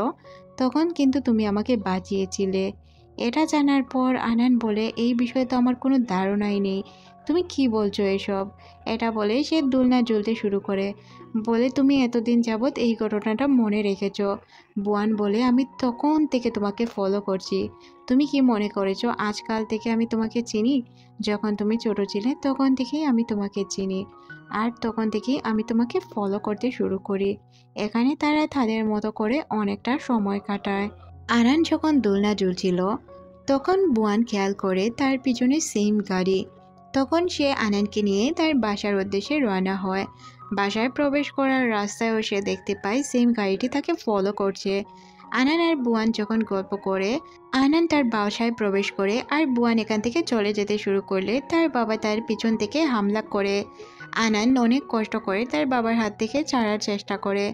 তখন কিন্তু তুমি আমাকে বাঁচিয়েছিলে। এটা জানার পর আনান বলে এই বিষয়ে তো আমার কোনো ধারণাই নেই, তুমি কি বলছো এসব? এটা বলে সে দোলনা জ্বলতে শুরু করে, বলে তুমি এতদিন যাবৎ এই ঘটনাটা মনে রেখেছো। বুয়ান বলে আমি তখন থেকে তোমাকে ফলো করছি, তুমি কি মনে করেছো আজকাল থেকে আমি তোমাকে চিনি? যখন তুমি ছোট ছিলে তখন থেকেই আমি তোমাকে চিনি, আর তখন থেকেই আমি তোমাকে ফলো করতে শুরু করি। এখানে তারা তাদের মতো করে অনেকটা সময় কাটায়। আরান যখন দোলনা ঝুলছিল তখন বুয়ান খেয়াল করে তার পিছনে সেম গাড়ি। তখন সে আনানকে নিয়ে তার বাসার উদ্দেশ্যে রওনা হয়। বাসায় প্রবেশ করার রাস্তায়ও সে দেখতে পায় সেম গাড়িটি তাকে ফলো করছে। আনান আর বুয়ান যখন গল্প করে আনান তার বাসায় প্রবেশ করে আর বুয়ান এখান থেকে চলে যেতে শুরু করলে তার বাবা তার পিছন থেকে হামলা করে। আনান অনেক কষ্ট করে তার বাবার হাত থেকে ছাড়ার চেষ্টা করে।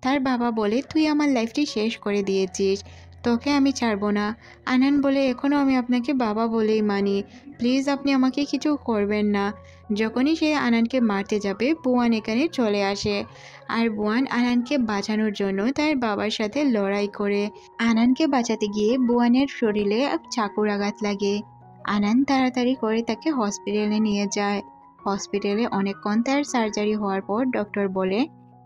তার বাবা বলে তুই আমার লাইফটি শেষ করে দিয়েছিস, তোকে আমি ছাড়বো না। আনান বলে এখনও আমি আপনাকে বাবা বলেই মানি, প্লিজ আপনি আমাকে কিছু করবেন না। যখনই সে আনানকে মারতে যাবে বুয়ান এখানে চলে আসে আর বুয়ান আনানকে বাঁচানোর জন্য তার বাবার সাথে লড়াই করে। আনানকে বাঁচাতে গিয়ে বুয়ানের শরীরে চাকুর আঘাত লাগে। আনান তাড়াতাড়ি করে তাকে হসপিটালে নিয়ে যায়। হসপিটালে অনেকক্ষণ তার সার্জারি হওয়ার পর ডক্টর বলে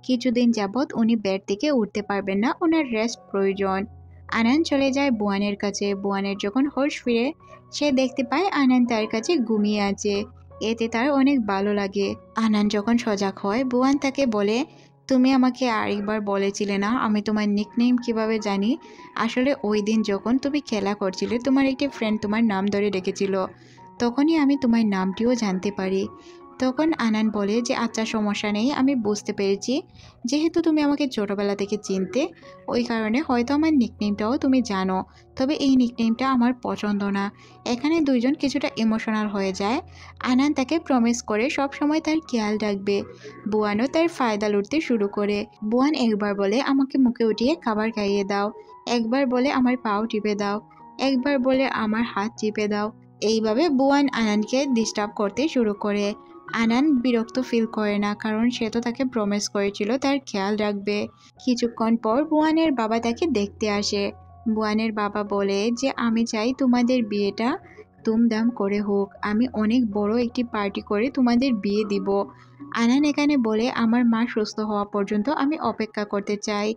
কিছুদিন যাবৎ উনি বেড থেকে উঠতে পারবেন না, ওনার রেস্ট প্রয়োজন। আনান চলে যায় বুয়ানের কাছে। বুয়ানের যখন হোশ ফিরে সে দেখতে পায় আনান তার কাছে ঘুমিয়ে আছে, এতে তার অনেক ভালো লাগে। আনান যখন সজাগ হয় বুয়ান তাকে বলে তুমি আমাকে আরেকবার বলেছিলে না আমি তোমার নিকনেম কিভাবে জানি? আসলে ওই দিন যখন তুমি খেলা করছিলে তোমার একটি ফ্রেন্ড তোমার নাম ধরে ডেকেছিল, তখনই আমি তোমার নামটিও জানতে পারি। তখন আনান বলে যে আচ্ছা সমস্যা নেই, আমি বুঝতে পেরেছি, যেহেতু তুমি আমাকে ছোটোবেলা থেকে চিনতে ওই কারণে হয়তো আমার নিকনেমটাও তুমি জানো, তবে এই নিকনেমটা আমার পছন্দ না। এখানে দুইজন কিছুটা ইমোশনাল হয়ে যায়। আনান তাকে প্রমিস করে সব সময় তার খেয়াল রাখবে। বুয়ানও তার ফায়দা লুটতে শুরু করে। বুয়ান একবার বলে আমাকে মুখে উঠিয়ে খাবার খাইয়ে দাও, একবার বলে আমার পাও টিপে দাও, একবার বলে আমার হাত টিপে দাও। এইভাবে বুয়ান আনানকে ডিস্টার্ব করতে শুরু করে। আনান বিরক্ত ফিল করে না, কারণ সে তো তাকে প্রমিস করেছিল তার খেয়াল রাখবে। কিছুক্ষণ পর বুয়ানের বাবা তাকে দেখতে আসে। বুয়ানের বাবা বলে যে আমি চাই তোমাদের বিয়েটা ধুমধাম করে হোক, আমি অনেক বড় একটি পার্টি করে তোমাদের বিয়ে দিব। আনান এখানে বলে আমার মা সুস্থ হওয়া পর্যন্ত আমি অপেক্ষা করতে চাই।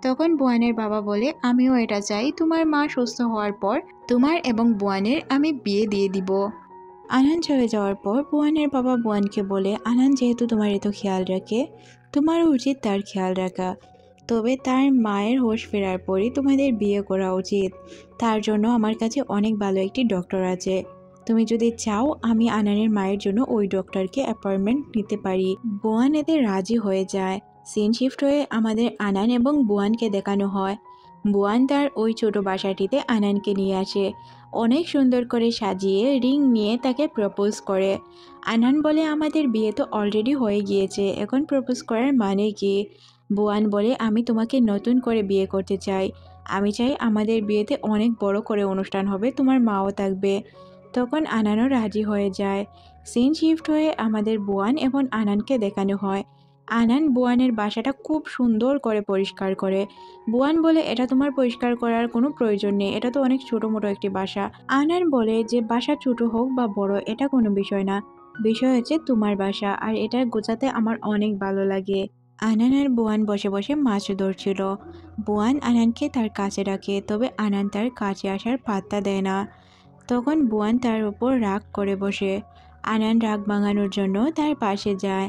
তখন বুয়ানের বাবা বলে আমিও এটা চাই, তোমার মা সুস্থ হওয়ার পর তোমার এবং বুয়ানের আমি বিয়ে দিয়ে দিব। আনান চলে যাওয়ার পর বুয়ানের বাবা বুয়ানকে বলে আনান যেহেতু তোমার এত খেয়াল রাখে, তোমারও উচিত তার খেয়াল রাখা। তবে তার মায়ের হোশ ফেরার পরই তোমাদের বিয়ে করা উচিত। তার জন্য আমার কাছে অনেক ভালো একটি ডক্টর আছে। তুমি যদি চাও আমি আনানের মায়ের জন্য ওই ডক্টরকে অ্যাপয়েন্টমেন্ট নিতে পারি। বুয়ান এতে রাজি হয়ে যায়। সিন শিফট হয়ে আমাদের আনান এবং বুয়ানকে দেখানো হয়। বুয়ান তার ওই ছোট বাসাটিতে আনানকে নিয়ে আসে। অনেক সুন্দর করে সাজিয়ে রিং নিয়ে তাকে প্রপোজ করে। আনান বলে আমাদের বিয়ে তো অলরেডি হয়ে গিয়েছে, এখন প্রপোজ করার মানে কি? বুয়ান বলে আমি তোমাকে নতুন করে বিয়ে করতে চাই। আমি চাই আমাদের বিয়েতে অনেক বড় করে অনুষ্ঠান হবে, তোমার মাও থাকবে। তখন আনানও রাজি হয়ে যায়। সিন শিফট হয়ে আমাদের বুয়ান এবং আনানকে দেখানো হয়। আনান বুয়ানের বাসাটা খুব সুন্দর করে পরিষ্কার করে। বুয়ান বলে এটা তোমার পরিষ্কার করার কোনো প্রয়োজন নেই, এটা তো অনেক ছোট মোটো একটি বাসা। আনান বলে যে বাসা ছোট হোক বা বড় এটা কোনো বিষয় না, বিষয় হচ্ছে তোমার বাসা, আর এটা গোছাতে আমার অনেক ভালো লাগে। আনান আর বুয়ান বসে বসে মাছ ধরছিল। বুয়ান আনানকে তার কাছে রাখে, তবে আনান তার কাছে আসার পাত্তা দেয় না। তখন বুয়ান তার উপর রাগ করে বসে। আনান রাগ ভাঙানোর জন্য তার পাশে যায়,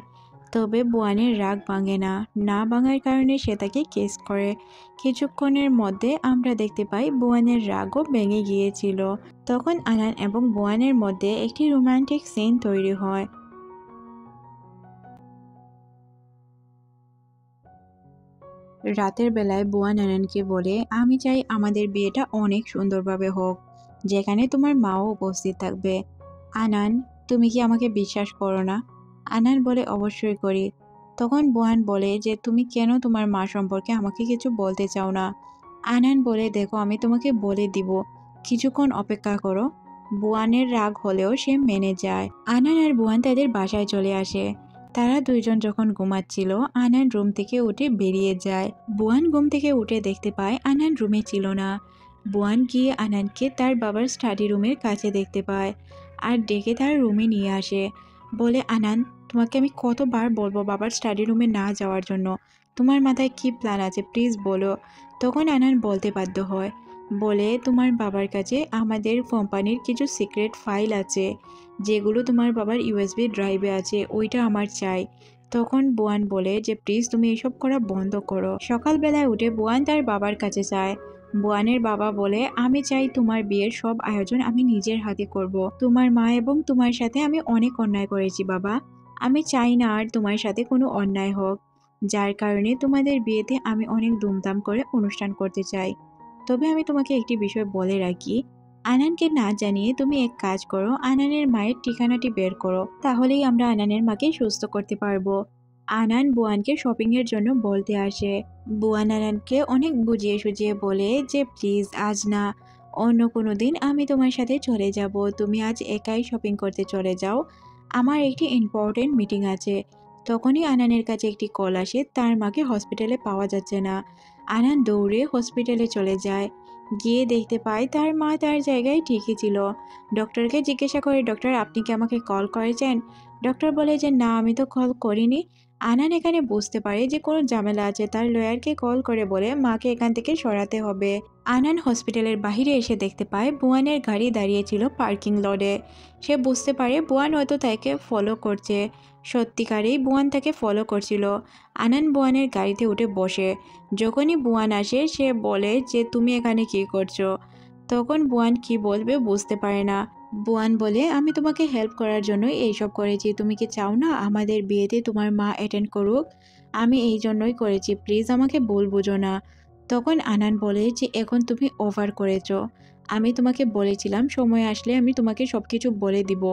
তবে বুয়ানের রাগ ভাঙে না। না ভাঙার কারণে সে তাকে কেস করে। কিছুক্ষণের মধ্যে আমরা দেখতে পাই বুয়ানের রাগও ভেঙে গিয়েছিল। তখন আনান এবং বুয়ানের মধ্যে একটি রোমান্টিক সিন তৈরি হয়। রাতের বেলায় বুয়ান আনানকে বলে আমি চাই আমাদের বিয়েটা অনেক সুন্দরভাবে হোক, যেখানে তোমার মাও উপস্থিত থাকবে। আনান, তুমি কি আমাকে বিশ্বাস করো না? আনান বলে অবশ্যই করি। তখন বুয়ান বলে যে তুমি কেন তোমার মা সম্পর্কে আমাকে কিছু বলতে চাও না? আনান বলে দেখো আমি তোমাকে বলে দিব, কিছুক্ষণ অপেক্ষা করো। বুয়ানের রাগ হলেও সে মেনে যায়। আনান আর বুয়ান তাদের বাসায় চলে আসে। তারা দুইজন যখন ঘুমাচ্ছিল আনান রুম থেকে উঠে বেরিয়ে যায়। বুয়ান ঘুম থেকে উঠে দেখতে পায় আনান রুমে ছিল না। বুয়ান গিয়ে আনানকে তার বাবার স্টাডি রুমের কাছে দেখতে পায় আর ডেকে তার রুমে নিয়ে আসে। বলে আনান, তোমাকে আমি কতবার বলবো বাবার স্টাডি রুমে না যাওয়ার জন্য? তোমার মাথায় কি প্ল্যান আছে প্লিজ বলো। তখন আনান বলতে বাধ্য হয়, বলে তোমার বাবার কাছে আমাদের কোম্পানির কিছু সিক্রেট ফাইল আছে, যেগুলো তোমার বাবার ইউএসবি ড্রাইভে আছে, ওইটা আমার চাই। তখন বুয়ান বলে যে প্লিজ তুমি এসব করা বন্ধ করো। সকালবেলায় উঠে বুয়ান তার বাবার কাছে যায়। বুয়ানের বাবা বলে আমি চাই তোমার বিয়ের সব আয়োজন আমি নিজের হাতে করব। তোমার মা এবং তোমার সাথে আমি অনেক অন্যায় করেছি বাবা, আমি চাই না আর তোমার সাথে কোনো অন্যায় হোক, যার কারণে তোমাদের বিয়েতে আমি অনেক ধুমধাম করে অনুষ্ঠান করতে চাই। তবে আমি তোমাকে একটি বিষয় বলে রাখি, আনানকে না জানিয়ে তুমি এক কাজ করো, আনানের মায়ের ঠিকানাটি বের করো, তাহলেই আমরা আনানের মাকে সুস্থ করতে পারবো। আনান বুয়ানকে শপিং এর জন্য বলতে আসে। বুয়ান আনানকে অনেক বুঝিয়ে সুঝিয়ে বলে যে প্লিজ আজ না, অন্য কোনো দিন আমি তোমার সাথে চলে যাব, তুমি আজ একাই শপিং করতে চলে যাও, আমার একটি ইম্পর্টেন্ট মিটিং আছে। তখনই আনানের কাছে একটি কল আসে, তার মাকে হসপিটালে পাওয়া যাচ্ছে না। আনান দৌড়ে হসপিটালে চলে যায়। গিয়ে দেখতে পায় তার মা তার জায়গায় ঠিকই ছিল। ডক্টরকে জিজ্ঞাসা করে ডক্টর আপনি কি আমাকে কল করেছেন? ডক্টর বলে যে না আমি তো কল করিনি। আনান এখানে বুঝতে পারে যে কোনো ঝামেলা আছে, তার লয়ারকে কল করে বলে মাকে এখান থেকে সরাতে হবে। আনান হসপিটালের বাইরে এসে দেখতে পায় বুয়ানের গাড়ি দাঁড়িয়েছিল পার্কিং লটে। সে বুঝতে পারে বুয়ান হয়তো তাকে ফলো করছে। সত্যিকারেই বুয়ান তাকে ফলো করছিল। আনান বুয়ানের গাড়িতে উঠে বসে। যখনই বুয়ান আসে সে বলে যে তুমি এখানে কি করছো? তখন বুয়ান কি বলবে বুঝতে পারে না। বুয়ান বলে আমি তোমাকে হেল্প করার জন্য এইসব করেছি, তুমি কি চাও না আমাদের বিয়েতে তোমার মা অ্যাটেন্ড করুক? আমি এই জন্যই করেছি, প্লিজ আমাকে ভুল বুঝো না। তখন আনান বলে যে এখন তুমি ওভার করেছো, আমি তোমাকে বলেছিলাম সময় আসলে আমি তোমাকে সব কিছু বলে দিব।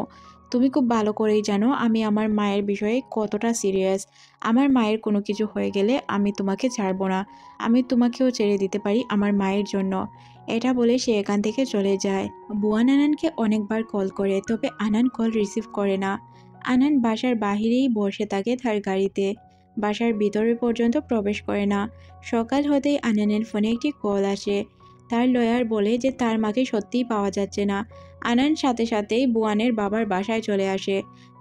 তুমি খুব ভালো করেই জানো আমি আমার মায়ের বিষয়ে কতটা সিরিয়াস। আমার মায়ের কোনো কিছু হয়ে গেলে আমি তোমাকে ছাড়বো না, আমি তোমাকেও ছেড়ে দিতে পারি আমার মায়ের জন্য। এটা বলে সে এখান থেকে চলে যায়। বুয়ান আনানকে অনেকবার কল করে, তবে আনান কল রিসিভ করে না। আনান বাসার বাহিরেই বসে থাকে তার গাড়িতে, বাসার ভিতরে পর্যন্ত প্রবেশ করে না। সকাল হতেই আনানের ফোনে একটি কল আসে। তার লয়ার বলে যে তার মাকে সত্যিই পাওয়া যাচ্ছে না। আনান সাথে সাথেই বুয়ানের বাবার বাসায় চলে আসে।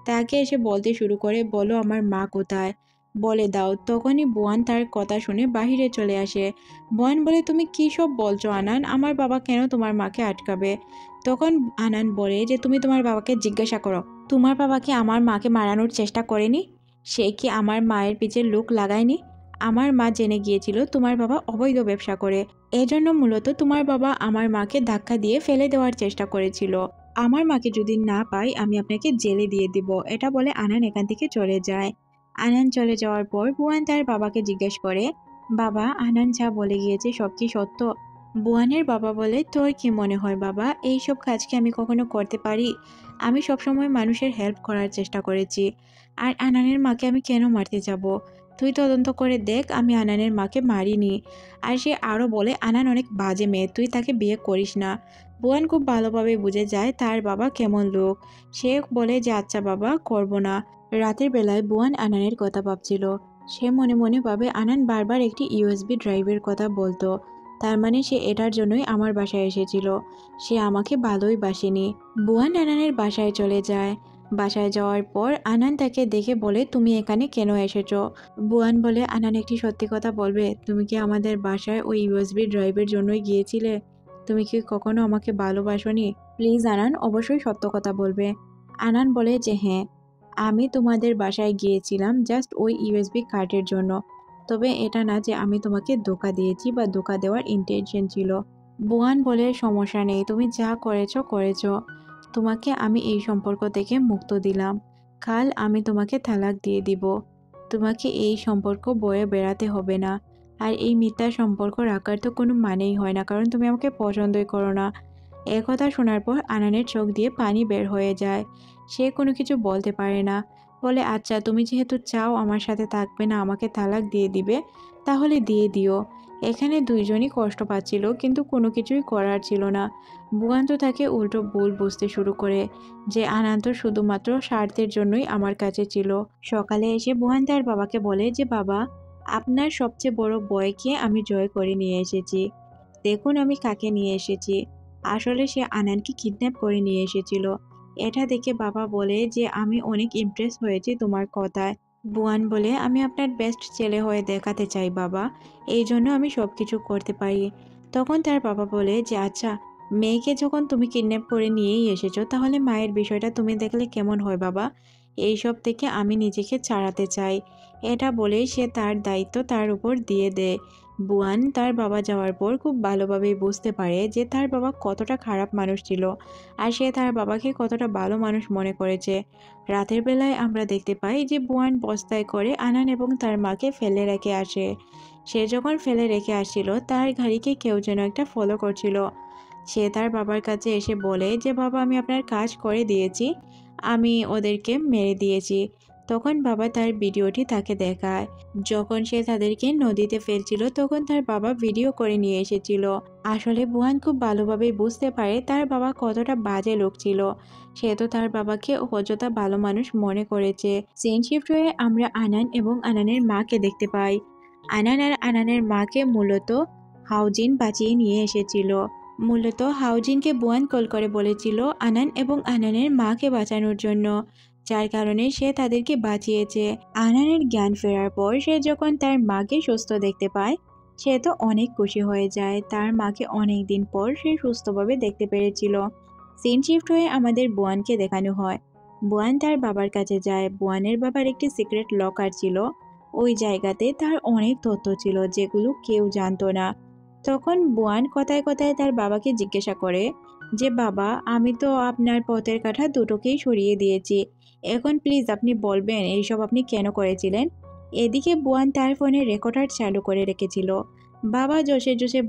তাকে এসে বলতে শুরু করে, বলো আমার মা কোথায়, বলে দাও। তখনই বুয়ান তার কথা শুনে বাহিরে চলে আসে। বুয়ান বলে, তুমি কী সব বলছো আনান, আমার বাবা কেন তোমার মাকে আটকাবে? তখন আনান বলে যে তুমি তোমার বাবাকে জিজ্ঞাসা করো, তোমার বাবা কি আমার মাকে মারানোর চেষ্টা করেনি? সে কি আমার মায়ের পিছে লোক লাগায়নি? আমার মা জেনে গিয়েছিল তোমার বাবা অবৈধ ব্যবসা করে, এজন্য মূলত তোমার বাবা আমার মাকে ধাক্কা দিয়ে ফেলে দেওয়ার চেষ্টা করেছিল। আমার মাকে যদি না পাই আমি আপনাকে জেলে দিয়ে দিব। এটা বলে আনান এখান থেকে চলে যায়। আনান চলে যাওয়ার পর বুয়ান তার বাবাকে জিজ্ঞেস করে, বাবা আনান যা বলে গিয়েছে সব কি সত্য? বুয়ানের বাবা বলে, তোর কি মনে হয় বাবা, এইসব কাজ কি আমি কখনো করতে পারি? আমি সবসময় মানুষের হেল্প করার চেষ্টা করেছি। আর আনানের মাকে আমি কেন মারতে যাব? তুই তদন্ত করে দেখ, আমি আনানের মাকে মারিনি। আর সে আরও বলে, আনান অনেক বাজে মেয়ে, তুই তাকে বিয়ে করিস না। বুয়ান খুব ভালোভাবে বুঝে যায় তার বাবা কেমন লোক। সে বলে যে আচ্ছা বাবা, করব না। রাতের বেলায় বুয়ান আনানের কথা ভাবছিল। সে মনে মনে ভাবে আনান বারবার একটি ইউএসবি ড্রাইভের কথা বলতো, তার মানে সে এটার জন্যই আমার বাসায় এসেছিল। সে আমাকে ভালোই বাসেনি। বুয়ান আনানের বাসায় চলে যায়। বাসায় যাওয়ার পর আনান তাকে দেখে বলে, তুমি এখানে কেন এসেছো? বুয়ান বলে, আনান একটি সত্যি কথা বলবে, তুমি কি আমাদের বাসায় ওই ইউএসবি ড্রাইভের জন্যই গিয়েছিলে? তুমি কি কখনো আমাকে ভালোবাসোনি? প্লিজ আনান, অবশ্যই সত্য কথা বলবে। আনান বলে যে হ্যাঁ, আমি তোমাদের বাসায় গিয়েছিলাম জাস্ট ওই ইউএসবি কার্ডের জন্য। তবে এটা না যে আমি তোমাকে ধোঁকা দিয়েছি বা ধোঁকা দেওয়ার ইন্টেনশন ছিল। বুয়ান বলে, সমস্যা নেই, তুমি যা করেছো করেছো। তোমাকে আমি এই সম্পর্ক থেকে মুক্ত দিলাম। কাল আমি তোমাকে তালাক দিয়ে দিব। তোমাকে এই সম্পর্ক বয়ে বেড়াতে হবে না। আর এই মিথ্যা সম্পর্ক রাখার তো কোনো মানেই হয় না, কারণ তুমি আমাকে পছন্দই করো না। একথা শোনার পর আনানের চোখ দিয়ে পানি বের হয়ে যায়। সে কোনো কিছু বলতে পারে না। বলে, আচ্ছা তুমি যেহেতু চাও আমার সাথে থাকবে না, আমাকে তালাক দিয়ে দিবে, তাহলে দিয়ে দিও। এখানে দুইজনই কষ্ট পাচ্ছিল, কিন্তু কোনো কিছুই করার ছিল না। বুয়ান তো তাকে উল্টো ভুল বুঝতে শুরু করে যে আনান তো শুধুমাত্র স্বার্থের জন্যই আমার কাছে ছিল। সকালে এসে বুয়ান তার বাবাকে বলে যে বাবা, আপনার সবচেয়ে বড় ভয়কে আমি জয় করে নিয়ে এসেছি। দেখুন আমি কাকে নিয়ে এসেছি। আসলে সে আনানকে কিডন্যাপ করে নিয়ে এসেছিল। এটা দেখে বাবা বলে যে আমি অনেক ইমপ্রেস হয়েছি তোমার কথায়। বুয়ান বলে, আমি আপনার বেস্ট ছেলে হয়ে দেখাতে চাই বাবা, এই জন্য আমি সব কিছু করতে পারি। তখন তার বাবা বলে যে আচ্ছা, মেয়েকে যখন তুমি কিডন্যাপ করে নিয়েই এসেছো, তাহলে মায়ের বিষয়টা তুমি দেখলে কেমন হয় বাবা? এইসব থেকে আমি নিজেকে ছাড়াতে চাই। এটা বলেই সে তার দায়িত্ব তার উপর দিয়ে দেয়। বুয়ান তার বাবা যাওয়ার পর খুব ভালোভাবেই বুঝতে পারে যে তার বাবা কতটা খারাপ মানুষ ছিল, আর সে তার বাবাকে কতটা ভালো মানুষ মনে করেছে। রাতের বেলায় আমরা দেখতে পাই যে বুয়ান বস্তায় করে আনান এবং তার মাকে ফেলে রেখে আসে। সে যখন ফেলে রেখে আসছিল, তার গাড়িকে কেউ যেন একটা ফলো করছিল। সে তার বাবার কাছে এসে বলে যে বাবা, আমি আপনার কাজ করে দিয়েছি, আমি ওদেরকে মেরে দিয়েছি। তখন বাবা তার ভিডিওটি তাকে দেখায়। যখন সে তাদেরকে নদীতে ফেলছিল, তখন তার বাবা ভিডিও করে নিয়ে এসেছিল। আসলে বুয়ান খুব ভালোভাবেই বুঝতে পারে তার বাবা কতটা বাজে লোক ছিল। সে তো তার বাবাকে অযথা ভালো মানুষ মনে করেছে। সিন শিফট হয়ে আমরা আনান এবং আনানের মাকে দেখতে পাই। আনান আর আনানের মাকে মূলত হাউজিন বাঁচিয়ে নিয়ে এসেছিল। মূলত হাউজিনকে বুয়ান কল করে বলেছিল আনান এবং আনানের মাকে বাঁচানোর জন্য, যার কারণে সে তাদেরকে বাঁচিয়েছে। আনানের জ্ঞান ফেরার পর সে যখন তার মাকে সুস্থ দেখতে পায়, সে তো অনেক খুশি হয়ে যায়। তার মাকে অনেক দিন পর সে সুস্থভাবে দেখতে পেরেছিল। সিন শিফট হয়ে আমাদের বুয়ানকে দেখানো হয়। বুয়ান তার বাবার কাছে যায়। বুয়ানের বাবার একটি সিক্রেট লকার ছিল। ওই জায়গাতে তার অনেক তথ্য ছিল যেগুলো কেউ জানতো না। তখন বুয়ান কথায় কথায় তার বাবাকে জিজ্ঞাসা করে যে বাবা, আমি তো আপনার পথের কাঁটা দুটোকেই সরিয়ে দিয়েছি, এখন প্লিজ আপনি বলবেন এইসব আপনি কেন করেছিলেন? এদিকে বুয়ান তার ফোনে রেকর্ডার চালু করে রেখেছিল। বাবা জোশে জোশে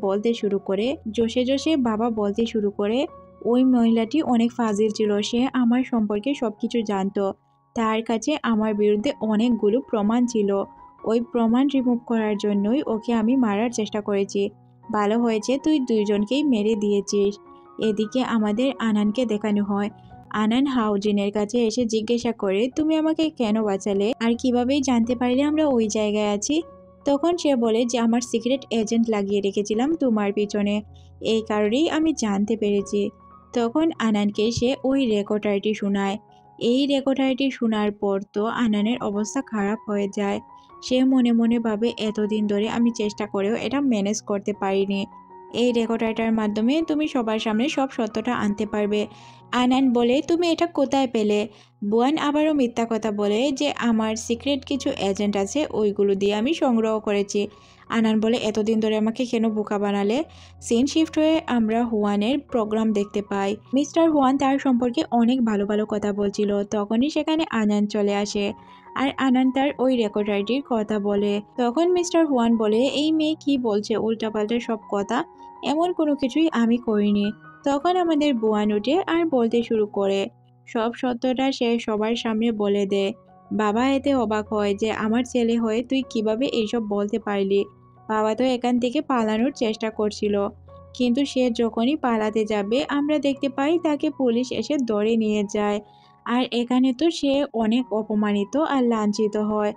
বাবা বলতে শুরু করে, ওই মহিলাটি অনেক ফাজিল ছিল, সে আমার সম্পর্কে সবকিছু জানতো। তার কাছে আমার বিরুদ্ধে অনেকগুলো প্রমাণ ছিল। ওই প্রমাণ রিমুভ করার জন্যই ওকে আমি মারার চেষ্টা করেছি। ভালো হয়েছে তুই দুইজনকেই মেরে দিয়েছিস। এদিকে আমাদের আনানকে দেখানো হয়। আনান হাউজিনের কাছে এসে জিজ্ঞাসা করে, তুমি আমাকে কেন বাঁচালে আর কিভাবেই জানতে পারলে আমরা ওই জায়গায় আছি? তখন সে বলে যে আমার সিক্রেট এজেন্ট লাগিয়ে রেখেছিলাম তোমার পিছনে, এই কারণেই আমি জানতে পেরেছি। তখন আনানকে সে ওই রেকর্ডারটি শোনায়। এই রেকর্ডারটি শোনার পর তো আনানের অবস্থা খারাপ হয়ে যায়। সে মনে মনে ভাবে এতদিন ধরে আমি চেষ্টা করেও এটা ম্যানেজ করতে পারিনি। এই রেকর্ডারটার মাধ্যমে তুমি সবার সামনে সব সত্যটা আনতে পারবে। আনান বলে, তুমি এটা কোথায় পেলে? বুয়ান আবারও মিথ্যা কথা বলে যে আমার সিক্রেট কিছু এজেন্ট আছে, ওইগুলো দিয়ে আমি সংগ্রহ করেছি। আনান বলে, এতদিন ধরে আমাকে কেন বোকা বানালে? সিন শিফট হয়ে আমরা হুয়ানের প্রোগ্রাম দেখতে পাই। মিস্টার হুয়ান তার সম্পর্কে অনেক ভালো ভালো কথা বলছিল। তখনই সেখানে আনান চলে আসে আর আনান তার ওই রেকর্ডারটির কথা বলে। তখন মিস্টার হুয়ান বলে, এই মেয়ে কি বলছে উল্টাপাল্টা সব কথা, এমন কোনো কিছুই আমি করিনি। তখন আমাদের বুয়ান উঠে আর বলতে শুরু করে, সব সত্যটা সে সবার সামনে বলে দেয়। বাবা এতে অবাক হয় যে আমার ছেলে হয়ে তুই কিভাবে এইসব বলতে পারলি। বাবা তো এখান থেকে পালানোর চেষ্টা করছিল, কিন্তু সে যখনই পালাতে যাবে আমরা দেখতে পাই তাকে পুলিশ এসে ধরে নিয়ে যায়। আর এখানে তো সে অনেক অপমানিত আর লাঞ্ছিত হয়।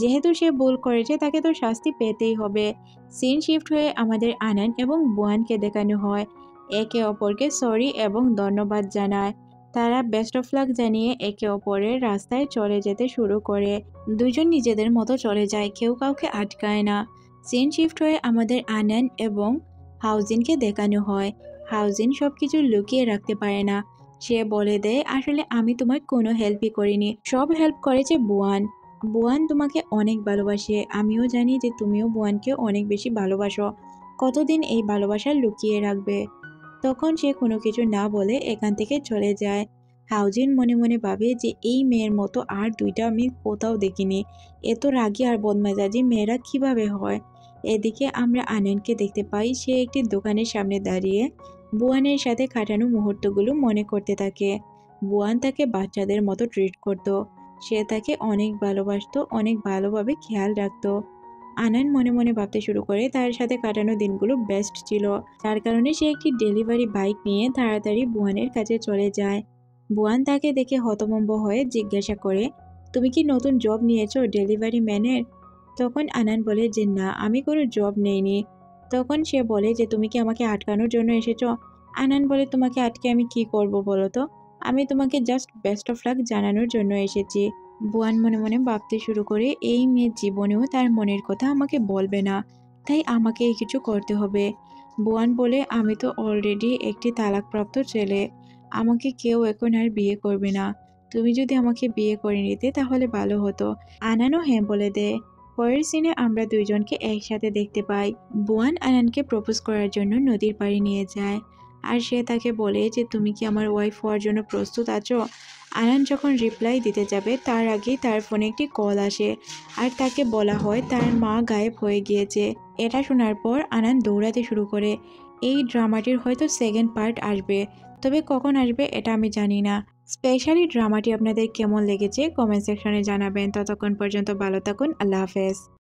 যেহেতু সে ভুল করেছে তাকে তো শাস্তি পেতেই হবে। সিন শিফট হয়ে আমাদের আনান এবং বুয়ানকে দেখানো হয় একে অপরকে সরি এবং ধন্যবাদ জানায়। তারা বেস্ট অফ লাক জানিয়ে একে অপরের রাস্তায় চলে যেতে শুরু করে। দুজন নিজেদের মতো চলে যায়, কেউ কাউকে আটকায় না। সিন শিফট হয়ে আমাদের আনান এবং হাউজিনকে দেখানো হয়। হাউজিন সবকিছু লুকিয়ে রাখতে পারে না। সে বলে দেয়, আসলে আমি তোমার কোনো হেল্পই করিনি, সব হেল্প করেছে বুয়ান। বুয়ান তোমাকে অনেক ভালোবাসে, আমিও জানি যে তুমিও বুয়ানকে অনেক বেশি ভালোবাসো। কতদিন এই ভালোবাসা লুকিয়ে রাখবে? তখন সে কোনো কিছু না বলে এখান থেকে চলে যায়। হাউজিন মনে মনে ভাবে যে এই মেয়ের মতো আর দুইটা আমি কোথাও দেখিনি। এত রাগী আর বদমেজাজি মেয়েরা কিভাবে হয়? এদিকে আমরা আনন্দকে দেখতে পাই, সে একটি দোকানের সামনে দাঁড়িয়ে বুয়ানের সাথে কাটানো মুহূর্তগুলো মনে করতে থাকে। বুয়ান তাকে বাচ্চাদের মতো ট্রিট করত। সে তাকে অনেক ভালোবাসতো, অনেক ভালোভাবে খেয়াল রাখতো। আনন্দ মনে মনে ভাবতে শুরু করে তার সাথে কাটানো দিনগুলো বেস্ট ছিল। যার কারণে সে একটি ডেলিভারি বাইক নিয়ে তাড়াতাড়ি বুয়ানের কাছে চলে যায়। বুয়ান তাকে দেখে হতভম্ব হয়ে জিজ্ঞাসা করে, তুমি কি নতুন জব নিয়েছো ডেলিভারি ম্যানের? তখন আনান বলে যে না, আমি কোনো জব নেইনি। তখন সে বলে যে তুমি কি আমাকে আটকানোর জন্য এসেছো? আনান বলে, তোমাকে আটকে আমি কি করব বলো তো? আমি তোমাকে জাস্ট বেস্ট অফ লাক জানানোর জন্য এসেছি। বুয়ান মনে মনে ভাবতে শুরু করে, এই মেয়ের জীবনেও তার মনের কথা আমাকে বলবে না, তাই আমাকে এই কিছু করতে হবে। বুয়ান বলে, আমি তো অলরেডি একটি তালাকপ্রাপ্ত ছেলে, আমাকে কেউ এখন আর বিয়ে করবে না। তুমি যদি আমাকে বিয়ে করে নিতে তাহলে ভালো হতো। আনানও হ্যাঁ বলে দেয়। পরের সিনে আমরা দুইজনকে একসাথে দেখতে পাই। বুয়ান আনানকে প্রপোজ করার জন্য নদীর পাড়ে নিয়ে যায় আর সে তাকে বলে যে তুমি কি আমার ওয়াইফ হওয়ার জন্য প্রস্তুত আছো? আনান যখন রিপ্লাই দিতে যাবে তার আগেই তার ফোনে একটি কল আসে আর তাকে বলা হয় তার মা গায়েব হয়ে গিয়েছে। এটা শোনার পর আনান দৌড়াতে শুরু করে। এই ড্রামাটির হয়তো সেকেন্ড পার্ট আসবে, তবে কখন আসবে এটা আমি জানি না। স্পেশালি ড্রামাটি আপনাদের কেমন লেগেছে কমেন্ট সেকশনে জানাবেন। ততক্ষণ পর্যন্ত ভালো থাকুন, আল্লাহ হাফেজ।